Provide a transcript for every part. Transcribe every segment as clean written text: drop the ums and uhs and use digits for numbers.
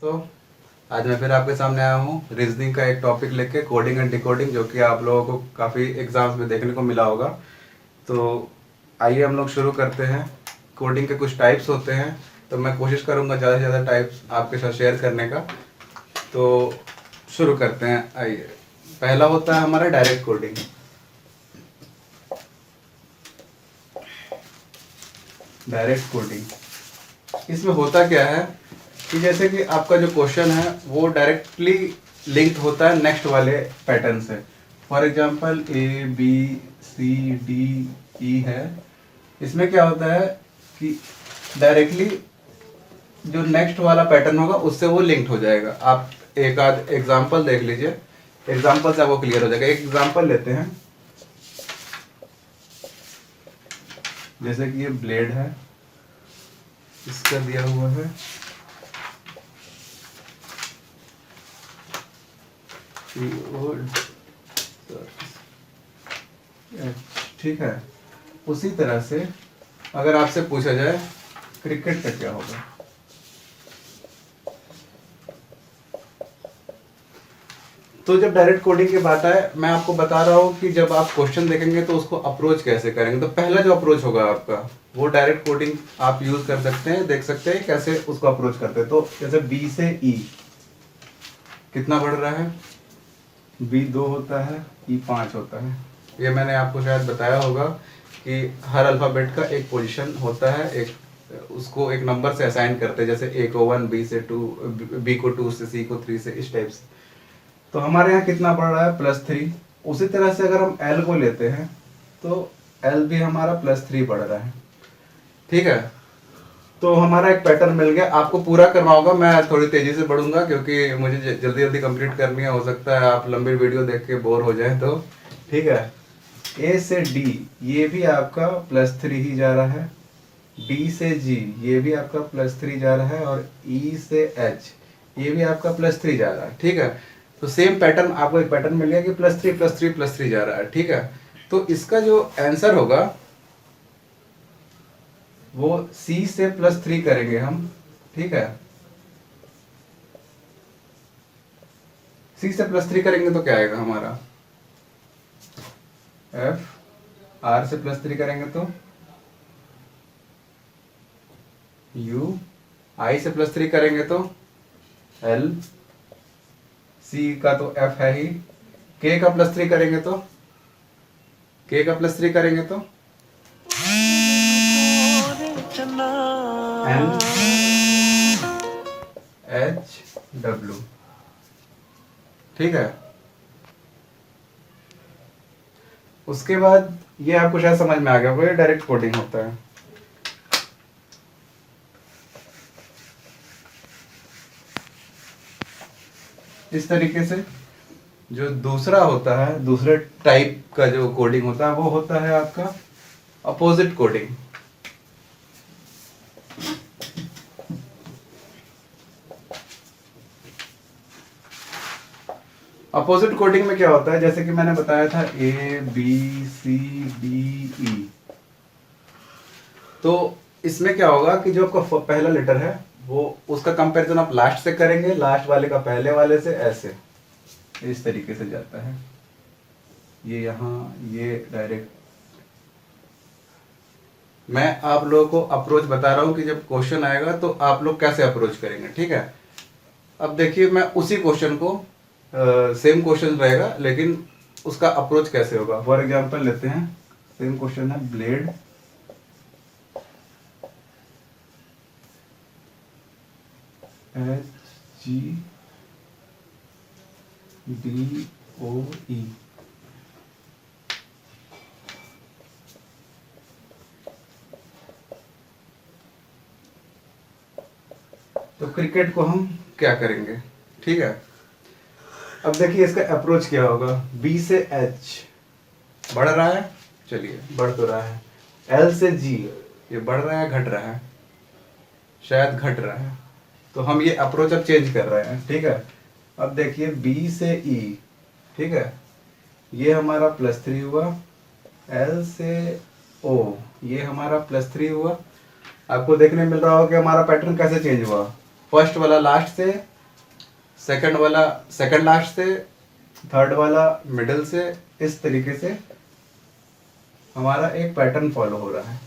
तो आज मैं फिर आपके सामने आया हूँ रीजनिंग का एक टॉपिक लेके, कोडिंग एंड डिकोडिंग, जो कि आप लोगों को काफ़ी एग्जाम्स में देखने को मिला होगा। तो आइए हम लोग शुरू करते हैं। कोडिंग के कुछ टाइप्स होते हैं, तो मैं कोशिश करूँगा ज़्यादा से ज़्यादा टाइप्स आपके साथ शेयर करने का। तो शुरू करते हैं। आइए, पहला होता है हमारा डायरेक्ट कोडिंग। डायरेक्ट कोडिंग इसमें होता क्या है कि जैसे कि आपका जो क्वेश्चन है वो डायरेक्टली लिंक्ड होता है नेक्स्ट वाले पैटर्न से। फॉर एग्जांपल ABCDE है। इसमें क्या होता है कि डायरेक्टली जो नेक्स्ट वाला पैटर्न होगा उससे वो लिंक्ड हो जाएगा। आप एक आध एग्जांपल देख लीजिए, एग्जांपल से आपको क्लियर हो जाएगा। एक एग्जांपल लेते हैं, जैसे कि ये ब्लेड है, इसका दिया हुआ है ठीक है। उसी तरह से अगर आपसे पूछा जाए क्रिकेट का क्या होगा, तो जब डायरेक्ट कोडिंग की बात आए, मैं आपको बता रहा हूँ कि जब आप क्वेश्चन देखेंगे तो उसको अप्रोच कैसे करेंगे। तो पहला जो अप्रोच होगा आपका, वो डायरेक्ट कोडिंग आप यूज कर सकते हैं, देख सकते हैं कैसे उसको अप्रोच करते हैं। तो जैसे B से E कितना बढ़ रहा है, B 2 होता है, E 5 होता है। ये मैंने आपको शायद बताया होगा कि हर अल्फाबेट का एक पोजीशन होता है, एक उसको एक नंबर से असाइन करते हैं। जैसे A को 1, B से 2, B को 2 से, C को 3 से, इस टाइप से। तो हमारे यहाँ कितना बढ़ रहा है, +3। उसी तरह से अगर हम L को लेते हैं तो L भी हमारा +3 बढ़ रहा है। ठीक है, तो हमारा एक पैटर्न मिल गया। आपको पूरा करना होगा, मैं थोड़ी तेजी से बढ़ूंगा क्योंकि मुझे जल्दी जल्दी कंप्लीट करनी है। हो सकता है आप लंबी वीडियो देख के बोर हो जाए। तो ठीक है, A से D ये भी आपका +3 ही जा रहा है, B से G ये भी आपका +3 जा रहा है, और E से H ये भी आपका +3 जा रहा है। ठीक है, तो सेम पैटर्न, आपको एक पैटर्न मिल गया कि +3 +3 +3 जा रहा है। ठीक है, तो इसका जो आंसर होगा वो C से +3 करेंगे हम। ठीक है, C से +3 करेंगे तो क्या आएगा हमारा, F। R से +3 करेंगे तो U। I से +3 करेंगे तो L। C का तो F है ही। K का +3 करेंगे तो K का +3 करेंगे तो N H W। ठीक है, उसके बाद ये आपको शायद समझ में आ गया, वो डायरेक्ट कोडिंग होता है। इस तरीके से जो दूसरा होता है, दूसरे टाइप का जो कोडिंग होता है वो होता है आपका अपोजिट कोडिंग। अपोजिट कोडिंग में क्या होता है, जैसे कि मैंने बताया था ABCDE। तो इसमें क्या होगा कि जो आपका पहला लेटर है वो उसका कंपैरिजन आप लास्ट से करेंगे, लास्ट वाले का पहले वाले से, ऐसे इस तरीके से जाता है। ये यहाँ ये डायरेक्ट, मैं आप लोगों को अप्रोच बता रहा हूँ कि जब क्वेश्चन आएगा तो आप लोग कैसे अप्रोच करेंगे। ठीक है, अब देखिए मैं उसी क्वेश्चन को, सेम क्वेश्चन रहेगा लेकिन उसका अप्रोच कैसे होगा। फॉर एग्जांपल लेते हैं, सेम क्वेश्चन है, ब्लेड HGDOE। तो क्रिकेट को हम क्या करेंगे। ठीक है, अब देखिए इसका अप्रोच क्या होगा। B से H बढ़ रहा है, चलिए बढ़ तो रहा है। L से G ये बढ़ रहा है, घट रहा है, शायद घट रहा है। तो हम ये अप्रोच अब चेंज कर रहे हैं। ठीक है, अब देखिए B से E, ठीक है, ये हमारा +3 हुआ। L से O ये हमारा +3 हुआ। आपको देखने मिल रहा होगा कि हमारा पैटर्न कैसे चेंज हुआ, फर्स्ट वाला लास्ट से सेकंड वाला सेकंड लास्ट से, थर्ड वाला मिडिल से, इस तरीके से हमारा एक पैटर्न फॉलो हो रहा है।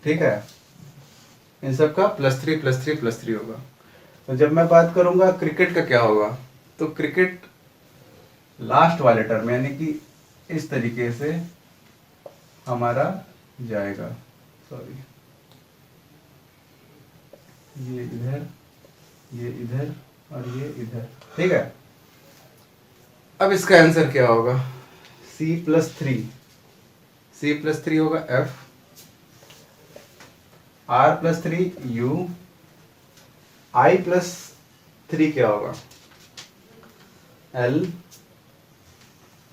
ठीक है, इन सब का +3 होगा। तो जब मैं बात करूंगा क्रिकेट का क्या होगा, तो क्रिकेट लास्ट वाले टर्म यानी कि इस तरीके से हमारा जाएगा। सॉरी, ये इधर, ये इधर और ये इधर। ठीक है, अब इसका आंसर क्या होगा? C+3 होगा F, R+3 U, I+3 क्या होगा? L,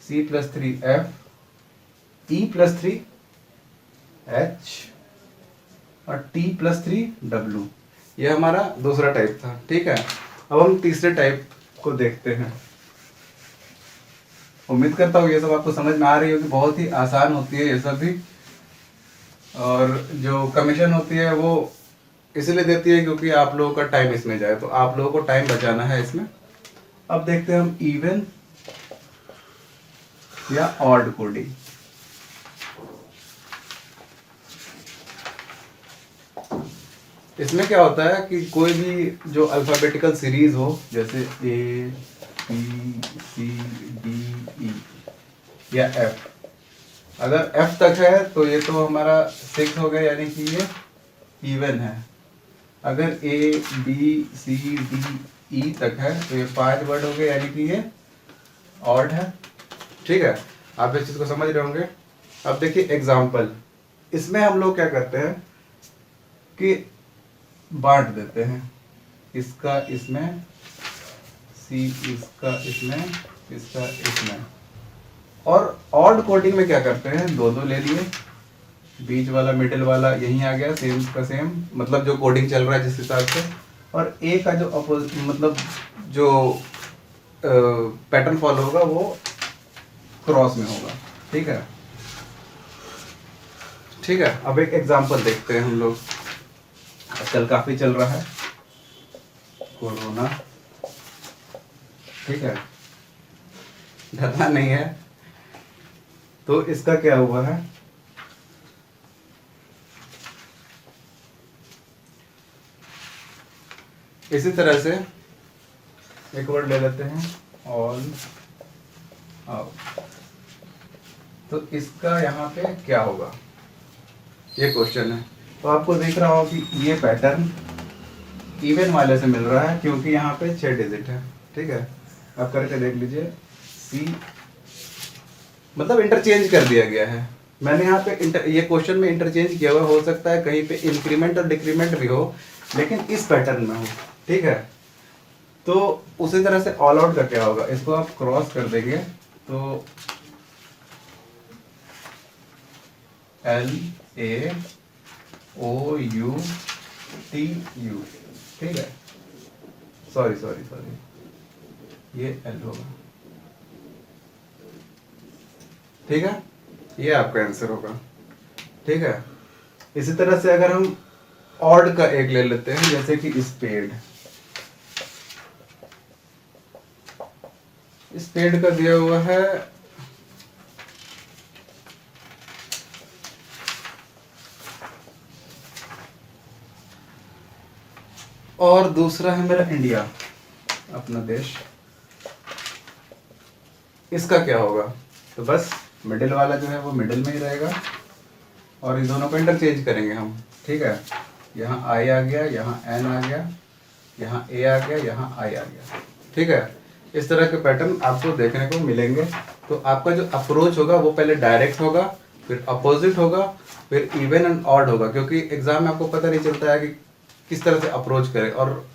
C+3 F, E+3 H और T+3 W। ये हमारा दूसरा टाइप था। ठीक है, अब हम तीसरे टाइप को देखते हैं। उम्मीद करता हूँ ये सब आपको समझ में आ रही होगी, बहुत ही आसान होती है ये सब भी। और जो कमीशन होती है वो इसलिए देती है क्योंकि आप लोगों का टाइम इसमें जाए, तो आप लोगों को टाइम बचाना है इसमें। अब देखते हैं हम इवन या ऑड कोडिंग। इसमें क्या होता है कि कोई भी जो अल्फाबेटिकल सीरीज हो, जैसे A B C D E या F, अगर F तक है तो ये तो हमारा 6 हो गया, यानी कि ये इवन है। अगर A B C D E तक है तो ये 5 वर्ड हो गए, यानी कि ये ऑड है। ठीक है, आप इस चीज को समझ रहे होंगे। अब देखिए एग्जाम्पल, इसमें हम लोग क्या करते हैं कि बांट देते हैं, इसका इसमें, C इसका इसमें, इसका इसमें। और ऑड कोडिंग में क्या करते हैं, दो दो ले लिए, बीच वाला मिडिल वाला यहीं आ गया, सेम का सेम, मतलब जो कोडिंग चल रहा है जिस हिसाब से। और ए का जो मतलब जो पैटर्न फॉलो होगा वो क्रॉस में होगा। ठीक है, ठीक है। अब एक एग्जांपल देखते हैं हम लोग। आजकल काफी चल रहा है कोरोना। ठीक है, डरना नहीं है। तो इसका क्या हुआ है, इसी तरह से एक वर्ड ले लेते हैं, ऑल आउट। तो इसका यहाँ पे क्या होगा, ये क्वेश्चन है। तो आपको दिख रहा हो कि ये पैटर्न इवन वाले से मिल रहा है क्योंकि यहाँ पे 6 डिजिट है। ठीक है, आप करके देख लीजिए। सी मतलब इंटरचेंज कर दिया गया है। मैंने यहाँ पे ये क्वेश्चन में इंटरचेंज किया हुआ, हो सकता है कहीं पे इंक्रीमेंट और डिक्रीमेंट भी हो, लेकिन इस पैटर्न में हो। ठीक है, तो उसी तरह से ऑल आउट का क्या होगा, इसको आप क्रॉस कर देंगे तो LAOUTU। ठीक है, सॉरी ये L होगा। ठीक है, ये आपका आंसर होगा। ठीक है, इसी तरह से अगर हम ऑड का एक ले लेते हैं, जैसे कि स्पेड का दिया हुआ है और दूसरा है मेरा इंडिया, अपना देश। इसका क्या होगा, तो बस मिडिल वाला जो है वो मिडिल में ही रहेगा और इन दोनों को इंटरचेंज करेंगे हम। ठीक है, यहाँ I आ गया, यहाँ N आ गया, यहाँ A आ गया, यहाँ I आ गया। ठीक है, इस तरह के पैटर्न आपको देखने को मिलेंगे। तो आपका जो अप्रोच होगा वो पहले डायरेक्ट होगा, फिर अपोजिट होगा, फिर इवन एंड ऑड होगा, क्योंकि एग्जाम में आपको पता नहीं चलता है कि किस तरह से अप्रोच करें। और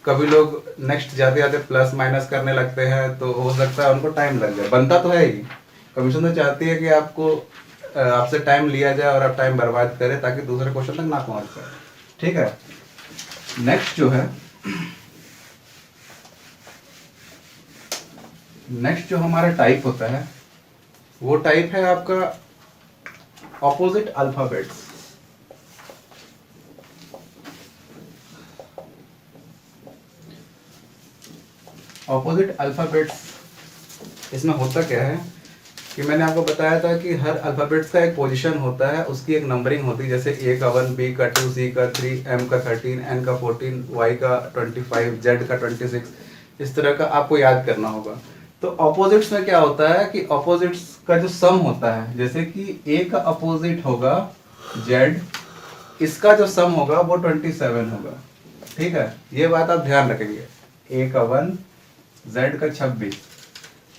कभी लोग नेक्स्ट जाते जाते प्लस माइनस करने लगते हैं, तो हो सकता है उनको टाइम लग जाए। बनता तो है ही, कमीशन तो चाहती है कि आपको आपसे टाइम लिया जाए और आप टाइम बर्बाद करें ताकि दूसरे क्वेश्चन तक ना पहुंच पाए। ठीक है, नेक्स्ट जो हमारा टाइप होता है वो टाइप है आपका ऑपोजिट अल्फाबेट्स। ऑपोजिट अल्फ़ाबेट्स, इसमें होता क्या है कि मैंने आपको बताया था कि हर अल्फ़ाबेट्स का एक पोजीशन होता है, उसकी एक नंबरिंग होती है, जैसे ए का 1, बी का 2, सी का 3, एम का 13, एन का 14, वाई का 25, जेड का 26, इस तरह का आपको याद करना होगा। तो ऑपोजिट्स में क्या होता है कि ऑपोजिट्स का जो सम होता है, जैसे कि ए का अपोजिट होगा जेड, इसका जो सम होगा वो 27 होगा। ठीक है, ये बात आप ध्यान रखेंगे। ए का 1, जेड का 26।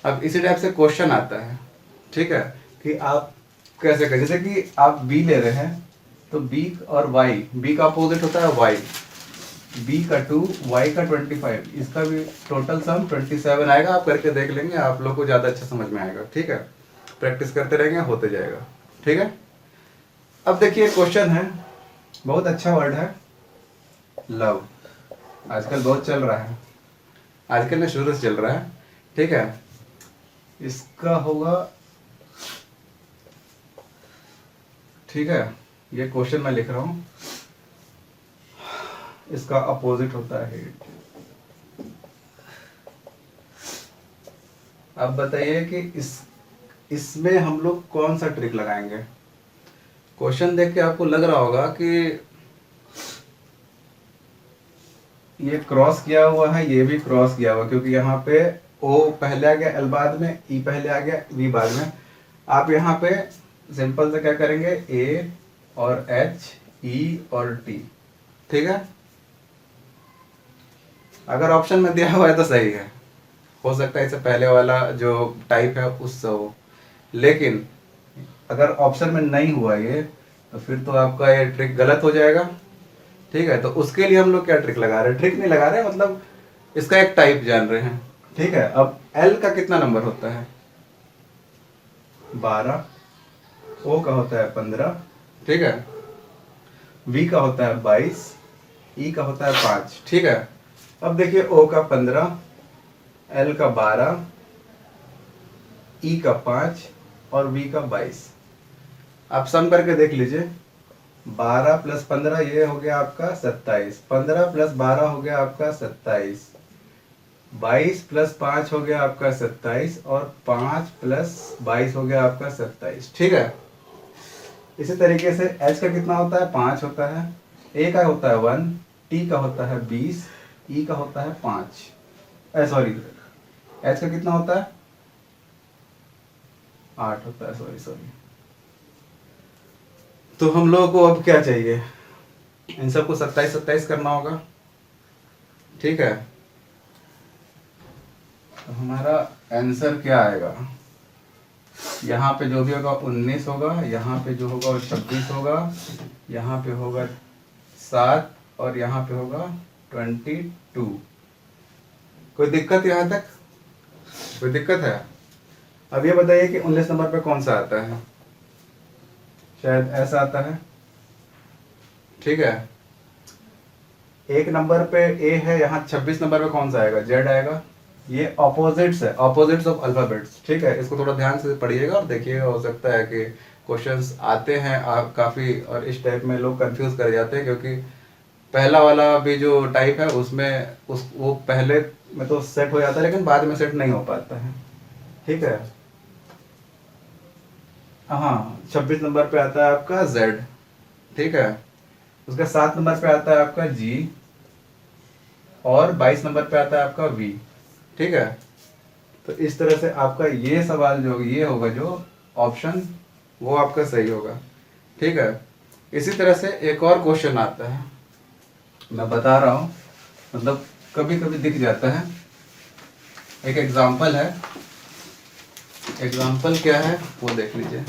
अब इसी टाइप से क्वेश्चन आता है, ठीक है, कि आप कैसे करें, जैसे कि आप बी ले रहे हैं तो बी और वाई, बी का अपोजिट होता है वाई, बी का 2, वाई का 25, इसका भी टोटल सम 27 आएगा। आप करके देख लेंगे, आप लोग को ज़्यादा अच्छा समझ में आएगा। ठीक है, प्रैक्टिस करते रहेंगे, होते जाएगा। ठीक है, अब देखिए क्वेश्चन है, बहुत अच्छा वर्ड है लव, आजकल बहुत चल रहा है, आजकल में शुरू से चल रहा है। ठीक है, इसका होगा, ठीक है, ये क्वेश्चन मैं लिख रहा हूं, इसका अपोजिट होता है हेट। अब बताइए कि इसमें हम लोग कौन सा ट्रिक लगाएंगे। क्वेश्चन देख के आपको लग रहा होगा कि ये क्रॉस किया हुआ है, ये भी क्रॉस किया हुआ, क्योंकि यहाँ पे ओ पहले आ गया, एल बाद में, ई पहले आ गया, वी बाद में। आप यहाँ पे सिंपल से क्या करेंगे, ए और एच, ई और टी। ठीक है, अगर ऑप्शन में दिया हुआ है तो सही है, हो सकता है इससे पहले वाला जो टाइप है उससे हो, लेकिन अगर ऑप्शन में नहीं हुआ ये, तो फिर तो आपका ये ट्रिक गलत हो जाएगा। ठीक है, तो उसके लिए हम लोग क्या ट्रिक लगा रहे हैं, ट्रिक नहीं लगा रहे हैं, मतलब इसका एक टाइप जान रहे हैं। ठीक है, अब एल का कितना नंबर होता है, 12, ओ का होता है 15, ठीक है, वी का होता है 22, ई का होता है 5। ठीक है, अब देखिए ओ का 15, एल का 12, ई का 5 और वी का 22। आप सम करके देख लीजिए, 12 प्लस 15 ये हो गया आपका 27, 15 प्लस 12 हो गया आपका 27, 22 प्लस 5 हो गया आपका 27 और 5 प्लस 22 हो गया आपका 27। ठीक है, इसी तरीके से एच का कितना होता है, 5 होता है, ए का होता है 1, टी का होता है 20, ई का होता है 5, सॉरी एच का कितना होता है, 8 होता है, सॉरी। तो हम लोगों को अब क्या चाहिए, इन सबको 27 करना होगा। ठीक है, तो हमारा आंसर क्या आएगा, यहाँ पे जो भी होगा 19 होगा, यहाँ पे जो होगा वो 26 होगा, यहाँ पे होगा 7 और यहाँ पे होगा 22। कोई दिक्कत यहाँ तक, कोई दिक्कत है? अब ये बताइए कि 19 नंबर पे कौन सा आता है, शायद ऐसा आता है। ठीक है, एक नंबर पे ए है, यहाँ 26 नंबर पे कौन सा आएगा, जेड आएगा। ये ऑपोजिट्स है, ऑपोजिट्स ऑफ अल्फाबेट्स। ठीक है, इसको थोड़ा ध्यान से पढ़िएगा और देखिएगा, हो सकता है कि क्वेश्चंस आते हैं आप काफ़ी, और इस टाइप में लोग कंफ्यूज कर जाते हैं, क्योंकि पहला वाला भी जो टाइप है उसमें वो पहले में तो सेट हो जाता है, लेकिन बाद में सेट नहीं हो पाता है। ठीक है, हाँ, 26 नंबर पे आता है आपका जेड। ठीक है, उसका 7 नंबर पे आता है आपका जी, और 22 नंबर पे आता है आपका वी। ठीक है, तो इस तरह से आपका ये सवाल जो ये होगा, जो ऑप्शन, वो आपका सही होगा। ठीक है, इसी तरह से एक और क्वेश्चन आता है, मैं बता रहा हूँ, मतलब कभी कभी दिख जाता है। एक एग्जाम्पल है, एग्जाम्पल क्या है वो देख लीजिए।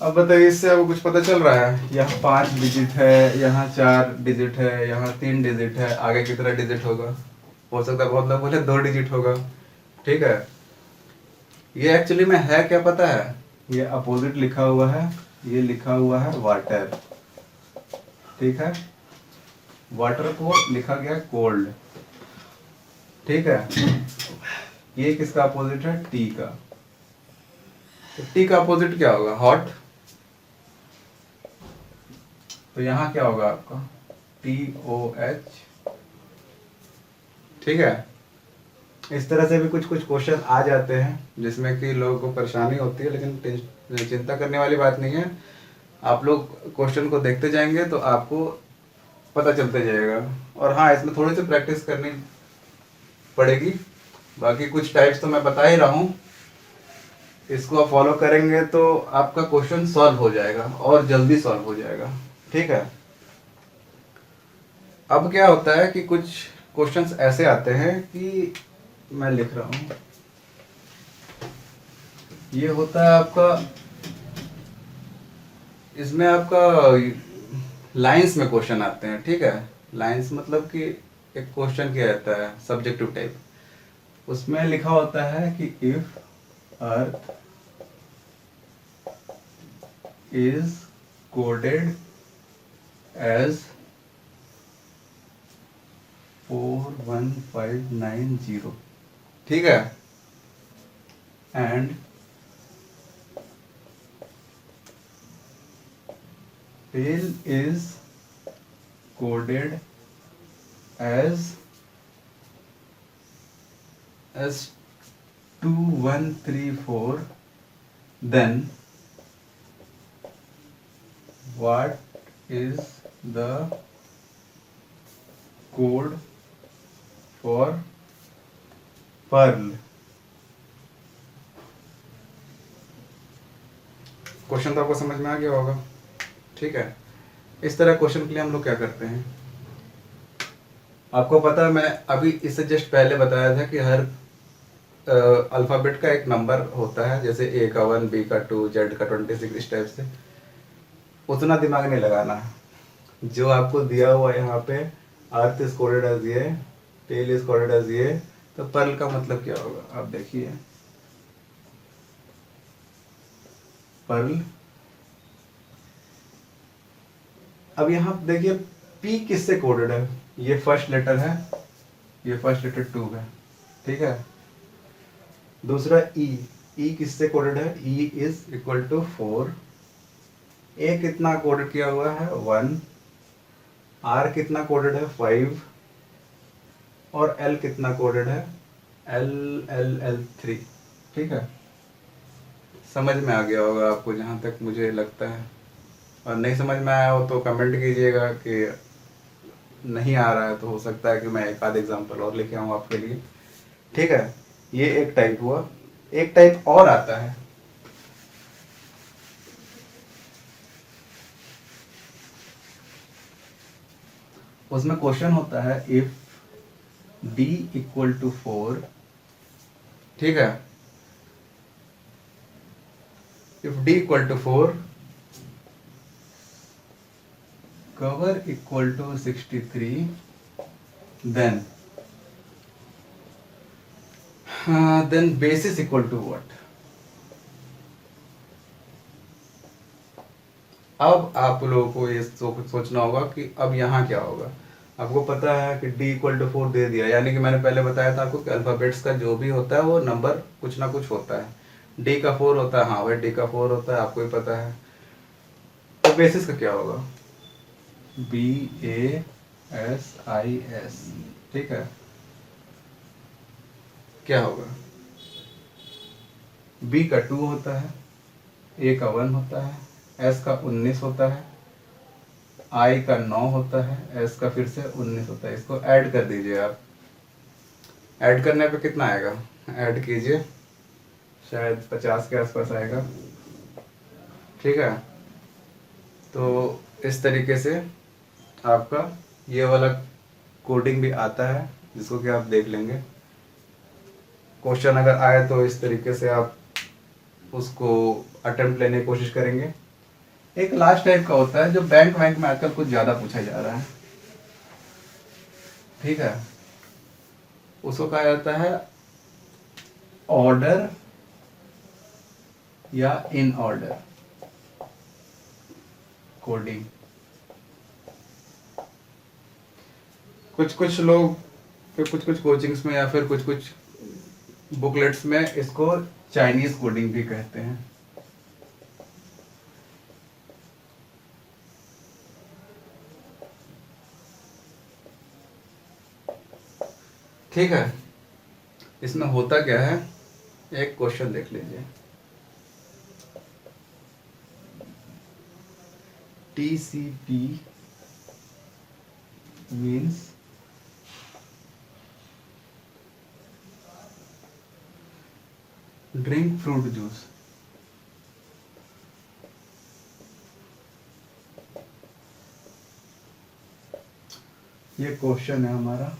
अब बताइए, इससे आपको कुछ पता चल रहा है, यहाँ 5 डिजिट है, यहाँ 4 डिजिट है, यहाँ 3 डिजिट है, आगे कितना डिजिट होगा, हो सकता है बहुत लोग बोले 2 डिजिट होगा। ठीक है, ये एक्चुअली में है क्या पता है, ये अपोजिट लिखा हुआ है, ये लिखा हुआ है वाटर। ठीक है, वाटर को लिखा गया कोल्ड, ठीक है। ये किसका अपोजिट है? टी का। तो टी का अपोजिट क्या होगा? हॉट। तो यहां क्या होगा आपका? TOH, ठीक है। इस तरह से भी कुछ कुछ क्वेश्चन आ जाते हैं जिसमें कि लोगों को परेशानी होती है, लेकिन चिंता करने वाली बात नहीं है। आप लोग क्वेश्चन को देखते जाएंगे तो आपको पता चलते जाएगा। और हाँ, इसमें थोड़ी सी प्रैक्टिस करनी पड़ेगी। बाकी कुछ टाइप्स तो मैं बता ही रहा हूँ, इसको आप फॉलो करेंगे तो आपका क्वेश्चन सॉल्व हो जाएगा और जल्दी सॉल्व हो जाएगा, ठीक है। अब क्या होता है कि कुछ क्वेश्चंस ऐसे आते हैं कि मैं लिख रहा हूँ, ये होता है आपका, इसमें आपका लाइंस में क्वेश्चन आते हैं, ठीक है। लाइंस मतलब कि एक क्वेश्चन क्या रहता है, सब्जेक्टिव टाइप। उसमें लिखा होता है कि if earth is coded as 41590, ठीक है, and tail is coded as 2134, then what is the code for pearl? Question तो आपको समझ में आ गया होगा, ठीक है। इस तरह क्वेश्चन के लिए हम लोग क्या करते हैं, आपको पता है, मैं अभी इससे जस्ट पहले बताया था कि हर अल्फ़ाबेट का एक नंबर होता है, जैसे ए का 1, बी का 2, जेड का 26, इस टाइप से। उतना दिमाग नहीं लगाना है। जो आपको दिया हुआ यहाँ पे, अर्थ इज कोडेड एज ये, टेल इज कोडेड एज ये, तो पर्ल का मतलब क्या होगा आप देखिए। पर्ल, अब यहाँ देखिए पी किससे कोडेड है? ये फर्स्ट लेटर है, ये फर्स्ट लेटर 2 है, ठीक है। दूसरा ई किससे कोडेड है? E is equal to 4। A कितना कोडेड किया हुआ है? 1। आर कितना कोडेड है? 5। और एल कितना कोडेड है? एल 3, ठीक है। समझ में आ गया होगा आपको जहाँ तक मुझे लगता है। और नहीं समझ में आया हो तो कमेंट कीजिएगा कि नहीं आ रहा है, तो हो सकता है कि मैं एक आध एग्जांपल और लेके आऊँ आपके लिए, ठीक है। ये एक टाइप हुआ। एक टाइप और आता है, उसमें क्वेश्चन होता है इफ d इक्वल टू 4, ठीक है। If d equal to 4, cover equal to 63, then basis equal to what? अब आप लोगों को ये सोचना होगा कि अब यहाँ क्या होगा। आपको पता है कि d इक्वल टू 4 दे दिया, यानी कि मैंने पहले बताया था आपको कि अल्फाबेट्स का जो भी होता है वो नंबर कुछ ना कुछ होता है। d का 4 होता है, हाँ भाई d का 4 होता है, आपको ही पता है। तो बेसिस का क्या होगा? BASIS, ठीक है। क्या होगा? B का 2 होता है, A का 1 होता है, S का 19 होता है, I का 9 होता है, S का फिर से 19 होता है। इसको ऐड कर दीजिए आप। ऐड करने पे कितना आएगा? ऐड कीजिए, शायद 50 के आसपास आएगा, ठीक है। तो इस तरीके से आपका ये वाला कोडिंग भी आता है, जिसको कि आप देख लेंगे। क्वेश्चन अगर आए तो इस तरीके से आप उसको अटेम्प्ट लेने की कोशिश करेंगे। एक लास्ट टाइप का होता है जो बैंक वैंक में आजकल कुछ ज़्यादा पूछा जा रहा है, ठीक है। उसको कहा जाता है ऑर्डर या इन ऑर्डर कोडिंग। कुछ कुछ लोग कुछ कुछ कोचिंग्स में या फिर कुछ कुछ बुकलेट्स में इसको चाइनीज कोडिंग भी कहते हैं। ठीक है, इसमें होता क्या है, एक क्वेश्चन देख लीजिए। TCP means drink fruit juice. ये क्वेश्चन है हमारा।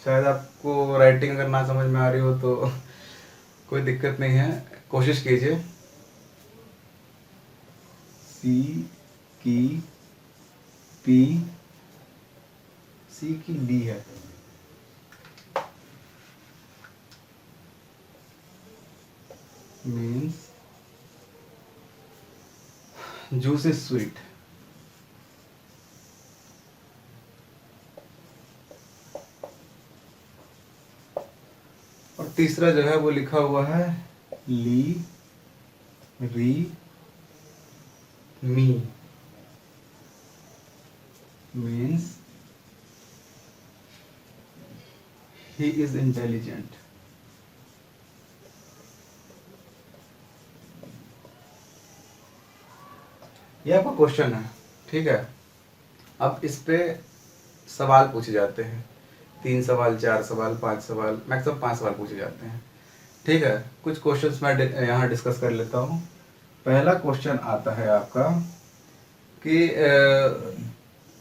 शायद आपको राइटिंग अगर ना समझ में आ रही हो तो कोई दिक्कत नहीं है, कोशिश कीजिए। सी की पी, सी की डी है, मीन्स जूस इज स्वीट। और तीसरा जो है वो लिखा हुआ है ली री मी, मीन्स ही इज इंटेलिजेंट। ये आपका क्वेश्चन है, ठीक है। अब इस पे सवाल पूछे जाते हैं, 3 सवाल, 4 सवाल, 5 सवाल, मैक्सिमम 5 सवाल पूछे जाते हैं, ठीक है। कुछ क्वेश्चंस मैं यहाँ डिस्कस कर लेता हूँ। पहला क्वेश्चन आता है आपका कि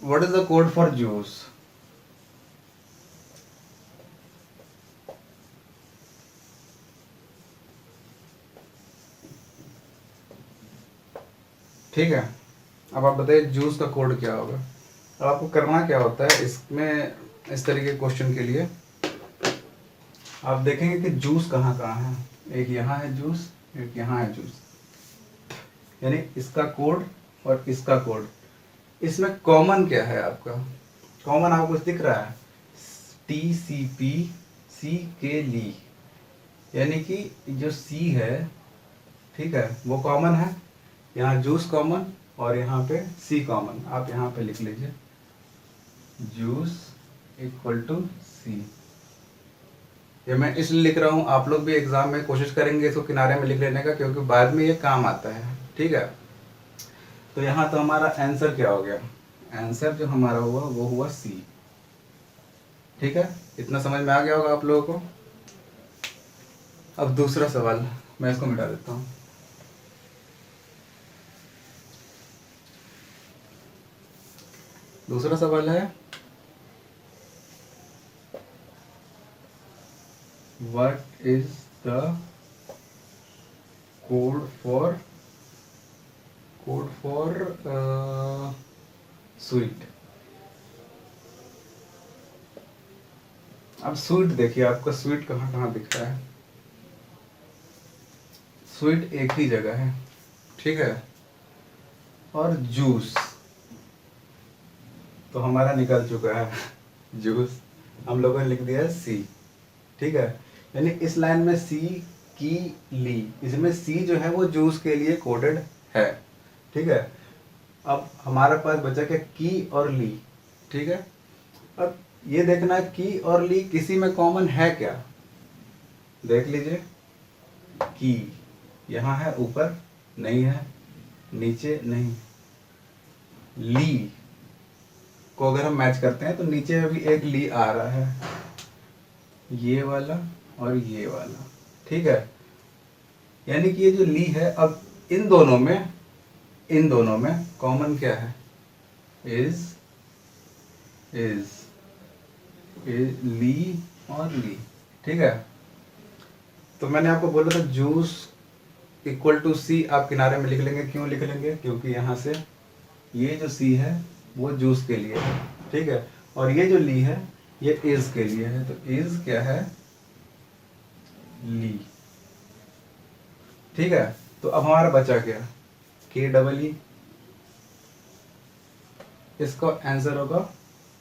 what is the code for juice. ठीक है, अब आप बताइए जूस का कोड क्या होगा। अब आपको करना क्या होता है इसमें, इस तरीके के क्वेश्चन के लिए आप देखेंगे कि जूस कहाँ कहाँ है। एक यहाँ है जूस, एक यहाँ है जूस, यानी इसका कोड और इसका कोड। इसमें कॉमन क्या है आपका, कॉमन आपको कुछ दिख रहा है, TCP C के ली, यानी कि जो C है, ठीक है, वो कॉमन है। यहाँ जूस कॉमन और यहाँ पे C कॉमन। आप यहाँ पे लिख लीजिए जूस इक्वल टू C। ये मैं इसलिए लिख रहा हूँ, आप लोग भी एग्जाम में कोशिश करेंगे इसको किनारे में लिख लेने का, क्योंकि बाद में ये काम आता है, ठीक है। तो यहाँ तो हमारा आंसर क्या हो गया, आंसर जो हमारा हुआ वो हुआ C, ठीक है। इतना समझ में आ गया होगा आप लोगों को। अब दूसरा सवाल, मैं इसको मिटा देता हूँ। दूसरा सवाल है what is the code for sweet. अब स्वीट देखिए, आपका स्वीट कहाँ कहाँ दिख रहा है। स्वीट एक ही जगह है, ठीक है। और जूस तो हमारा निकल चुका है जूस हम लोगों ने लिख दिया है C, ठीक है। यानी इस लाइन में C की ली, इसमें C जो है वो जूस के लिए कोडेड है, ठीक है। अब हमारे पास बचा क्या, की और ली, ठीक है। अब ये देखना की और ली किसी में कॉमन है क्या, देख लीजिए। की यहाँ है, ऊपर नहीं है, नीचे नहीं। ली को अगर हम मैच करते हैं तो नीचे भी एक ली आ रहा है, ये वाला और ये वाला, ठीक है। यानी कि ये जो ली है, अब इन दोनों में कॉमन क्या है, इज ली और ली, ठीक है। तो मैंने आपको बोला था जूस इक्वल टू C आप किनारे में लिख लेंगे। क्यों लिख लेंगे, क्योंकि यहाँ से ये जो C है वो जूस के लिए है, ठीक है। और ये जो ली है ये इज के लिए है, तो इज क्या है, ली, ठीक है। तो अब हमारा बचा क्या, KEE, इसका आंसर होगा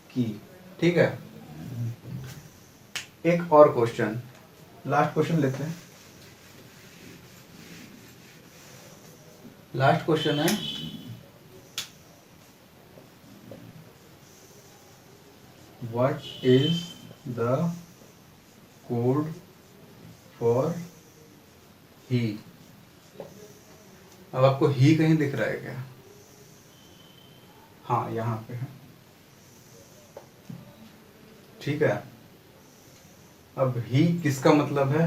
की। ठीक है। एक और क्वेश्चन, लास्ट क्वेश्चन लेते हैं। लास्ट क्वेश्चन है, what is the code for he. अब आपको ही कहीं दिख रहा है क्या? हाँ, यहाँ पे है, ठीक है। अब ही किसका मतलब है?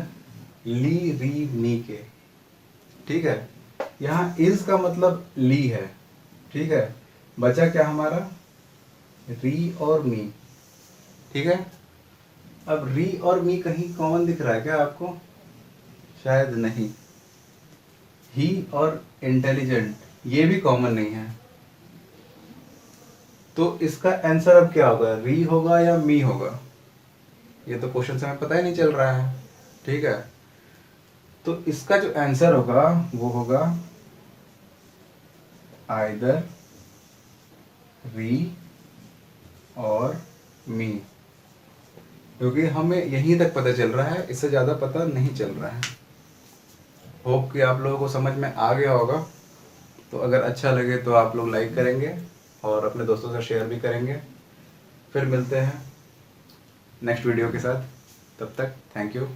ली, री, मी के, ठीक है। यहाँ इज का मतलब ली है, ठीक है। बचा क्या हमारा? री और मी, ठीक है। अब री और मी कहीं कॉमन दिख रहा है क्या आपको? शायद नहीं। ही और इंटेलिजेंट ये भी कॉमन नहीं है। तो इसका आंसर अब क्या होगा? री होगा या मी होगा? ये तो क्वेश्चन से हमें पता ही नहीं चल रहा है, ठीक है। तो इसका जो आंसर होगा वो होगा आइदर री और मी, क्योंकि हमें यहीं तक पता चल रहा है, इससे ज़्यादा पता नहीं चल रहा है। होप कि आप लोगों को समझ में आ गया होगा। तो अगर अच्छा लगे तो आप लोग लाइक करेंगे और अपने दोस्तों से शेयर भी करेंगे। फिर मिलते हैं नेक्स्ट वीडियो के साथ, तब तक थैंक यू।